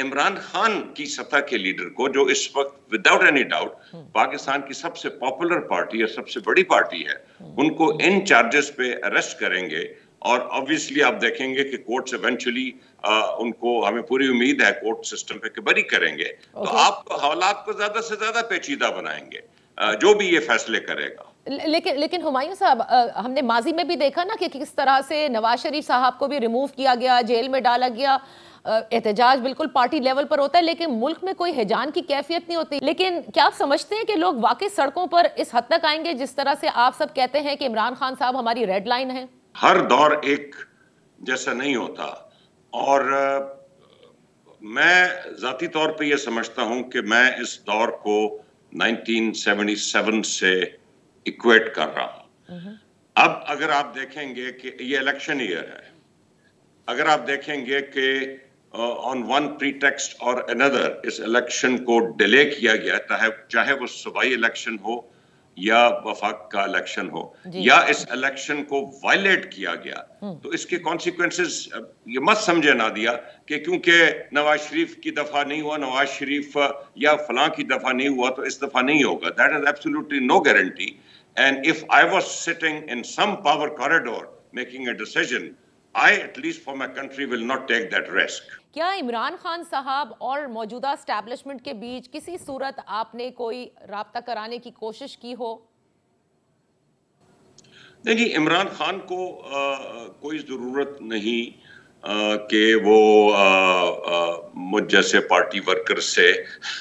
عمران خان کی سطح کے لیڈر کو جو اس وقت وداؤٹ اینی ڈاؤٹ پاکستان کی سب سے پاپولر پارٹی اور سب سے بڑی پارٹی ہے، ان کو ان چارجز پہ اریسٹ کریں گے اور obviously آپ دیکھیں گے کہ کورٹس ایونچولی ان کو، ہمیں پوری امید ہے کورٹ سسٹم پہ کہ بری کریں گے، تو آپ حالات کو زیادہ سے زیادہ پیچیدہ بنائیں گے جو بھی یہ فیصلے کرے گا۔ لیکن ہمایوں صاحب، ہم نے ماضی میں بھی دیکھا نا کہ کس طرح سے نواز شریف صاحب کو بھی ریموو کیا گیا، جیل میں ڈالا گیا، احتجاج بالکل پارٹی لیول پر ہوتا ہے لیکن ملک میں کوئی ہیجان کی کیفیت نہیں ہوتی۔ لیکن کیا آپ سمجھتے ہیں کہ لوگ واقعی سڑکوں پر اس حد تک آئیں گے جس طرح سے آپ سب کہتے ہیں کہ عمران خان صاحب ہماری ریڈ لائن ہے؟ ہر دور ایک جیسا نہیں ہوتا، اور میں ذاتی طور پہ یہ سمجھتا ہوں کہ میں اس دور کو 1977 سے ایکویٹ کر رہا ہوں۔ اب اگر آپ دیکھیں گے کہ یہ الیکشن ایئر ہے، اگر آپ دیکھیں گے کہ آن ون پریٹیکسٹ اور another اس الیکشن کو ڈیلے کیا گیا، چاہے وہ صوبائی الیکشن ہو یا وفاق کا الیکشن ہو، یا اس الیکشن کو وائلیٹ کیا گیا، تو اس کے کانسیکوینسز یہ مت سمجھے نادیہ کہ کیونکہ نواز شریف کی دفعہ نہیں ہوا، نواز شریف یا فلاں کی دفعہ نہیں ہوا تو اس دفعہ نہیں ہوگا۔ That is absolutely no guarantee. And if I was sitting in some power corridor making a decision, I, at least for my country, will not take that risk. کیا عمران خان صاحب اور موجودہ اسٹیبلشمنٹ کے بیچ کسی صورت آپ نے کوئی رابطہ کرانے کی کوشش کی ہو؟ نہیں جی، عمران خان کو کوئی ضرورت نہیں کہ وہ مجھ جیسے پارٹی ورکر سے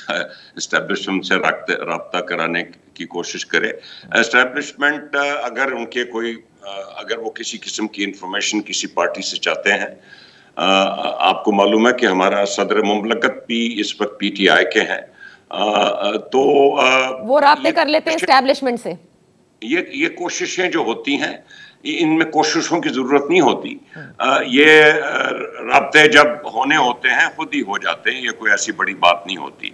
اسٹیبلشمنٹ سے رابطہ کرانے کی کوشش کرے۔ اسٹیبلشمنٹ اگر ان کے کوئی، اگر وہ کسی قسم کی انفارمیشن کسی پارٹی سے چاہتے ہیں، آپ کو معلوم ہے کہ ہمارا صدر مملکت بھی اس وقت پی ٹی آئی کے ہیں، تو وہ رابطے کر لیتے ہیں اسٹیبلشمنٹ سے۔ یہ کوششیں جو ہوتی ہیں، ان میں کوششوں کی ضرورت نہیں ہوتی، یہ رابطے جب ہونے ہوتے ہیں خود ہی ہو جاتے ہیں، یہ کوئی ایسی بڑی بات نہیں ہوتی۔